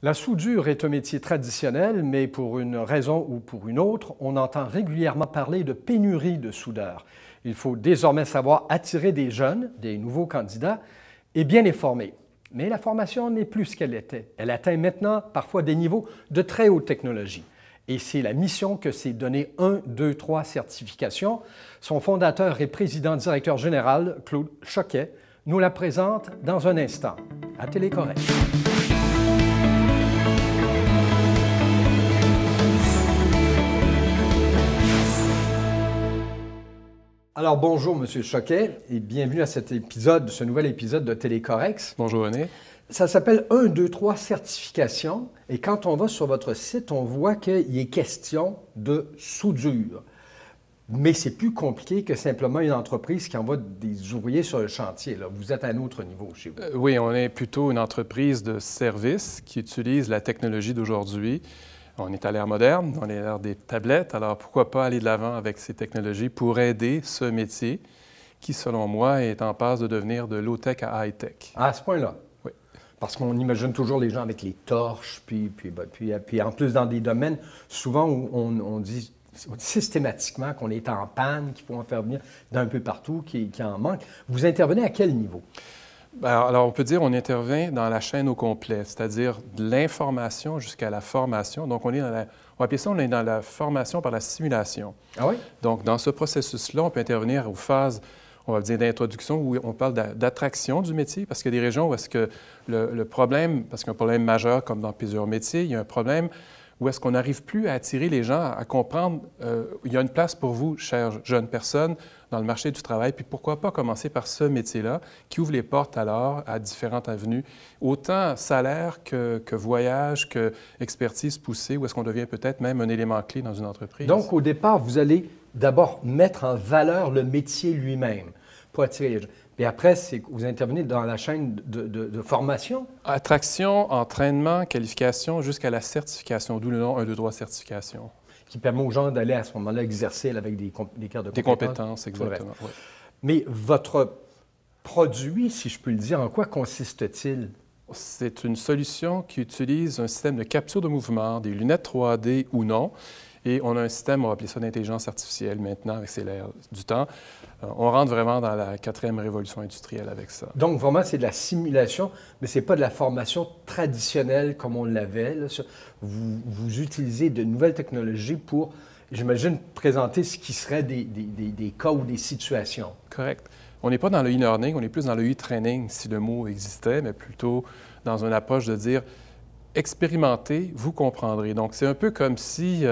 La soudure est un métier traditionnel, mais pour une raison ou pour une autre, on entend régulièrement parler de pénurie de soudeurs. Il faut désormais savoir attirer des jeunes, des nouveaux candidats, et bien les former. Mais la formation n'est plus ce qu'elle était. Elle atteint maintenant parfois des niveaux de très haute technologie. Et c'est la mission que s'est donnée 1, 2, 3 certifications. Son fondateur et président-directeur général, Claude Choquet, nous la présente dans un instant à Télécorrect. Alors, bonjour, M. Choquet, et bienvenue à cet épisode, ce nouvel épisode de Télécorrect. Bonjour, René. Ça s'appelle 1, 2, 3 certifications, et quand on va sur votre site, on voit qu'il est question de soudure. Mais c'est plus compliqué que simplement une entreprise qui envoie des ouvriers sur le chantier. Là. Vous êtes à un autre niveau chez vous. Oui, on est plutôt une entreprise de service qui utilise la technologie d'aujourd'hui. On est à l'ère moderne, on est à l'ère des tablettes, alors pourquoi pas aller de l'avant avec ces technologies pour aider ce métier qui, selon moi, est en passe de devenir de low-tech à high-tech. À ce point-là? Oui. Parce qu'on imagine toujours les gens avec les torches, puis en plus dans des domaines, souvent où on dit systématiquement qu'on est en panne, qu'il faut en faire venir d'un peu partout, qu'il en manque. Vous intervenez à quel niveau? Alors, on peut dire qu'on intervient dans la chaîne au complet, c'est-à-dire de l'information jusqu'à la formation. Donc, on va appeler ça, on est dans la formation par la simulation. Ah oui? Donc, dans ce processus-là, on peut intervenir aux phases, on va dire, d'introduction, où on parle d'attraction du métier, parce qu'il y a des régions où est-ce que le problème, parce qu'il y a un problème majeur, comme dans plusieurs métiers, il y a un problème où est-ce qu'on n'arrive plus à attirer les gens à comprendre il y a une place pour vous, chère jeune personne, dans le marché du travail, puis pourquoi pas commencer par ce métier-là qui ouvre les portes alors à différentes avenues, autant salaire que voyage, que expertise poussée, où est-ce qu'on devient peut-être même un élément clé dans une entreprise. Donc, au départ, vous allez d'abord mettre en valeur le métier lui-même pour attirer les gens. Et après, vous intervenez dans la chaîne de formation? Attraction, entraînement, qualification, jusqu'à la certification, d'où le nom 1, 2, 3 certification. Qui permet aux gens d'aller à ce moment-là exercer avec des cartes de compétences. Des compétences, exactement. Oui. Mais votre produit, si je peux le dire, en quoi consiste-t-il? C'est une solution qui utilise un système de capture de mouvement, des lunettes 3D ou non. Et on a un système, on va appeler ça d'intelligence artificielle maintenant, avec l'ère du temps. On rentre vraiment dans la 4e révolution industrielle avec ça. Donc, vraiment, c'est de la simulation, mais ce n'est pas de la formation traditionnelle comme on l'avait. Vous utilisez de nouvelles technologies pour, j'imagine, présenter ce qui serait des cas ou des situations. Correct. On n'est pas dans le e-learning, on est plus dans le e-training, si le mot existait, mais plutôt dans une approche de dire expérimentez, vous comprendrez. Donc, c'est un peu comme si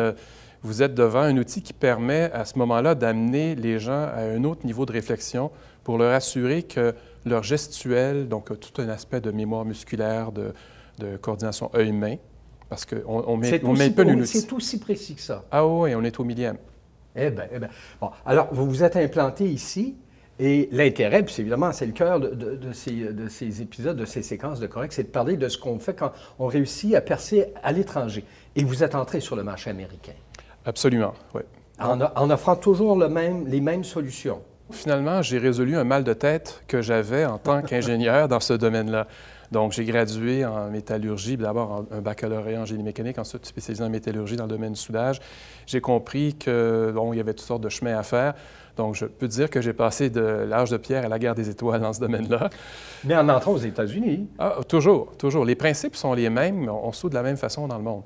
vous êtes devant un outil qui permet à ce moment-là d'amener les gens à un autre niveau de réflexion pour leur assurer que leur gestuelle, donc tout un aspect de mémoire musculaire, de coordination œil-main, parce qu'on met pas une outil. C'est aussi précis que ça. Ah oui, on est au millième. Eh bien. Bon, alors, vous vous êtes implanté ici. Et l'intérêt, puis évidemment, c'est le cœur de ces épisodes, de ces séquences de Correct, c'est de parler de ce qu'on fait quand on réussit à percer à l'étranger. Et vous êtes entré sur le marché américain. Absolument, oui. En offrant toujours les mêmes solutions. Finalement, j'ai résolu un mal de tête que j'avais en tant qu'ingénieur dans ce domaine-là. Donc, j'ai gradué en métallurgie, d'abord un baccalauréat en génie mécanique, ensuite spécialisé en métallurgie dans le domaine du soudage. J'ai compris qu'il y avait toutes sortes de chemins à faire. Donc, je peux dire que j'ai passé de l'âge de pierre à la guerre des étoiles dans ce domaine-là. Mais en entrant aux États-Unis. Ah, toujours, toujours. Les principes sont les mêmes, mais on soude de la même façon dans le monde.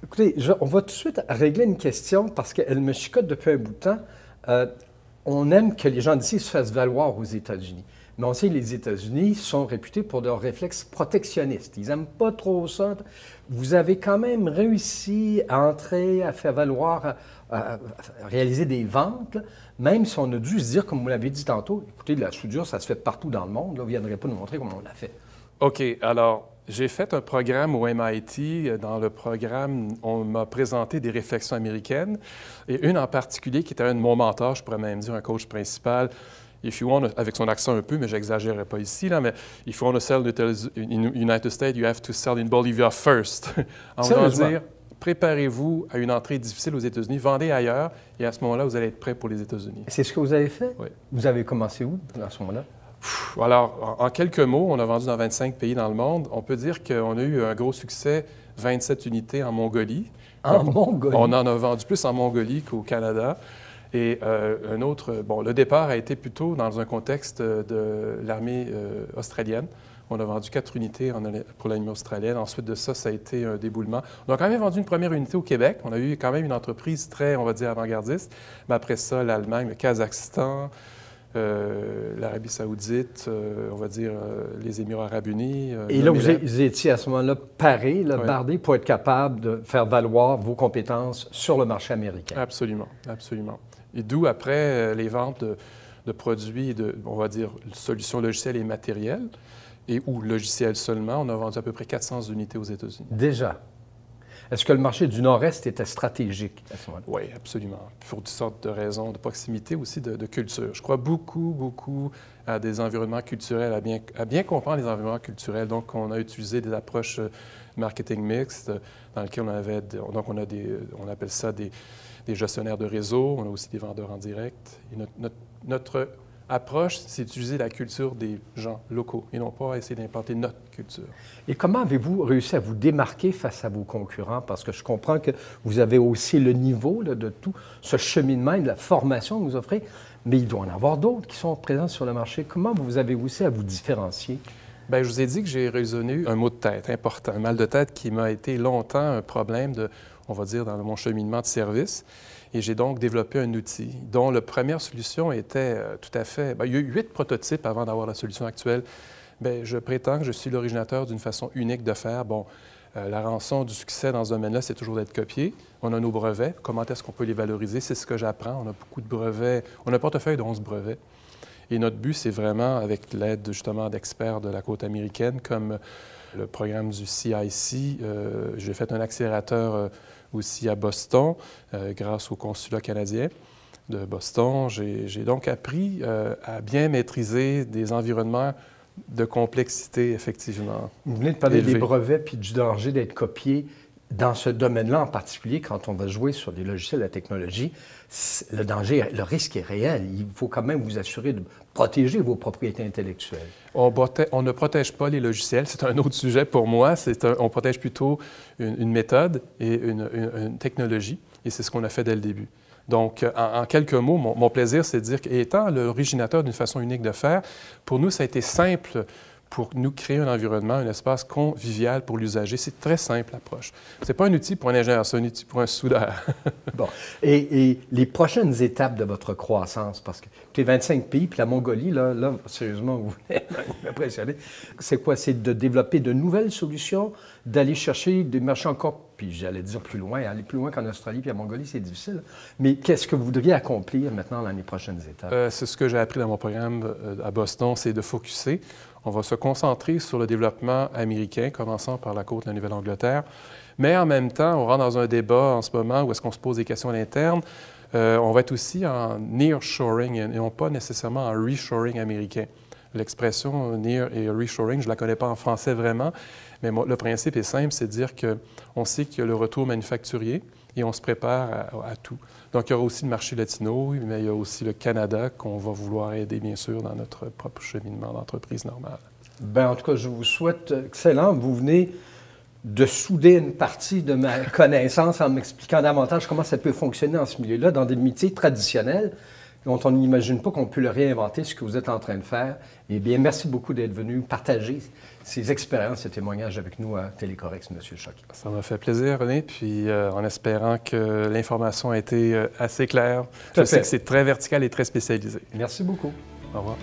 Écoutez, on va tout de suite régler une question parce qu'elle me chicote depuis un bout de temps. On aime que les gens d'ici se fassent valoir aux États-Unis. Mais on sait que les États-Unis sont réputés pour leurs réflexes protectionnistes. Ils n'aiment pas trop ça. Vous avez quand même réussi à entrer, à faire valoir, à réaliser des ventes, même si on a dû se dire, comme vous l'avez dit tantôt, écoutez, de la soudure, ça se fait partout dans le monde. Là, vous ne viendrez pas nous montrer comment on l'a fait. OK. Alors, j'ai fait un programme au MIT. Dans le programme, on m'a présenté des réflexions américaines, et une en particulier qui était un de mon mentor, je pourrais même dire un coach principal, if you want, avec son accent un peu, mais j'exagérerai pas ici, là, mais if you want to sell in United States, you have to sell in Bolivia first. En voulant dire, préparez-vous à une entrée difficile aux États-Unis, vendez ailleurs, et à ce moment-là, vous allez être prêt pour les États-Unis. C'est ce que vous avez fait? Oui. Vous avez commencé où à ce moment-là? Alors, en quelques mots, on a vendu dans 25 pays dans le monde. On peut dire qu'on a eu un gros succès, 27 unités en Mongolie. En Mongolie? On en a vendu plus en Mongolie qu'au Canada. Et le départ a été plutôt dans un contexte de l'armée australienne. On a vendu 4 unités pour l'armée australienne. Ensuite de ça, ça a été un déboulement. On a quand même vendu une première unité au Québec. On a eu quand même une entreprise très, on va dire, avant-gardiste. Mais après ça, l'Allemagne, le Kazakhstan, l'Arabie saoudite, on va dire les Émirats arabes unis. Et là, vous étiez à ce moment-là paré, bardé, pour être capable de faire valoir vos compétences sur le marché américain. Absolument, absolument. Et d'où, après, les ventes de produits, on va dire, solutions logicielles et matérielles, ou logiciels seulement, on a vendu à peu près 400 unités aux États-Unis. Déjà? Est-ce que le marché du Nord-Est était stratégique à ce moment-là? Oui, absolument. Pour toutes sortes de raisons, de proximité aussi, de culture. Je crois beaucoup à des environnements culturels, à bien comprendre les environnements culturels. Donc, on a utilisé des approches marketing mixtes dans lesquelles on appelle ça des gestionnaires de réseau. On a aussi des vendeurs en direct. Et notre approche, c'est d'utiliser la culture des gens locaux et non pas essayer d'implanter notre culture. Et comment avez-vous réussi à vous démarquer face à vos concurrents? Parce que je comprends que vous avez aussi le niveau de tout ce cheminement et de la formation que vous offrez, mais il doit en avoir d'autres qui sont présents sur le marché. Comment vous avez réussi à vous différencier? Bien, je vous ai dit que j'ai résonné un mot de tête important, un mal de tête qui m'a été longtemps un problème on va dire, dans mon cheminement de service. Et j'ai donc développé un outil dont la première solution était tout à fait... Bien, il y a eu 8 prototypes avant d'avoir la solution actuelle. Bien, je prétends que je suis l'originateur d'une façon unique de faire. Bon, la rançon du succès dans ce domaine-là, c'est toujours d'être copié. On a nos brevets. Comment est-ce qu'on peut les valoriser? C'est ce que j'apprends. On a beaucoup de brevets. On a un portefeuille de 11 brevets. Et notre but, c'est vraiment, avec l'aide justement d'experts de la côte américaine, comme le programme du CIC, j'ai fait un accélérateur aussi à Boston, grâce au consulat canadien de Boston. J'ai donc appris à bien maîtriser des environnements de complexité, effectivement. Vous venez de parler des brevets puis du danger d'être copié. Dans ce domaine-là en particulier, quand on va jouer sur des logiciels, la technologie, le danger, le risque est réel. Il faut quand même vous assurer de protéger vos propriétés intellectuelles. On ne protège pas les logiciels. C'est un autre sujet pour moi. On protège plutôt une méthode et une technologie. Et c'est ce qu'on a fait dès le début. Donc, en quelques mots, mon plaisir, c'est de dire qu'étant l'originateur d'une façon unique de faire, pour nous, ça a été simple pour nous créer un environnement, un espace convivial pour l'usager. C'est très simple, l'approche. Ce n'est pas un outil pour un ingénieur, c'est un outil pour un soudeur. Bon. Et les prochaines étapes de votre croissance, parce que les 25 pays, puis la Mongolie, là sérieusement, vous m'impressionnez. C'est quoi? C'est de développer de nouvelles solutions, d'aller chercher des marchés encore, puis j'allais dire plus loin, aller plus loin qu'en Australie puis en Mongolie, c'est difficile. Mais qu'est-ce que vous voudriez accomplir maintenant dans les prochaines étapes? C'est ce que j'ai appris dans mon programme à Boston, c'est de focusser. On va se concentrer sur le développement américain, commençant par la côte de la Nouvelle-Angleterre. Mais en même temps, on rentre dans un débat en ce moment où est-ce qu'on se pose des questions à l'interne. On va être aussi en nearshoring et non pas nécessairement en reshoring américain. L'expression near et reshoring, je ne la connais pas en français vraiment, mais le principe est simple, c'est de dire qu'on sait qu'il y a le retour manufacturier et on se prépare à tout. Donc, il y aura aussi le marché latino, mais il y a aussi le Canada qu'on va vouloir aider, bien sûr, dans notre propre cheminement d'entreprise normale. Bien, en tout cas, je vous souhaite excellent. Vous venez de souder une partie de ma connaissance en m'expliquant davantage comment ça peut fonctionner en ce milieu-là, dans des métiers traditionnels dont on n'imagine pas qu'on peut le réinventer, ce que vous êtes en train de faire. Eh bien, merci beaucoup d'être venu partager ces expériences, ces témoignages avec nous à Télécorex, M. Choquet. Ça m'a fait plaisir, René, puis en espérant que l'information a été assez claire. Je sais que c'est très vertical et très spécialisé. Merci beaucoup. Au revoir.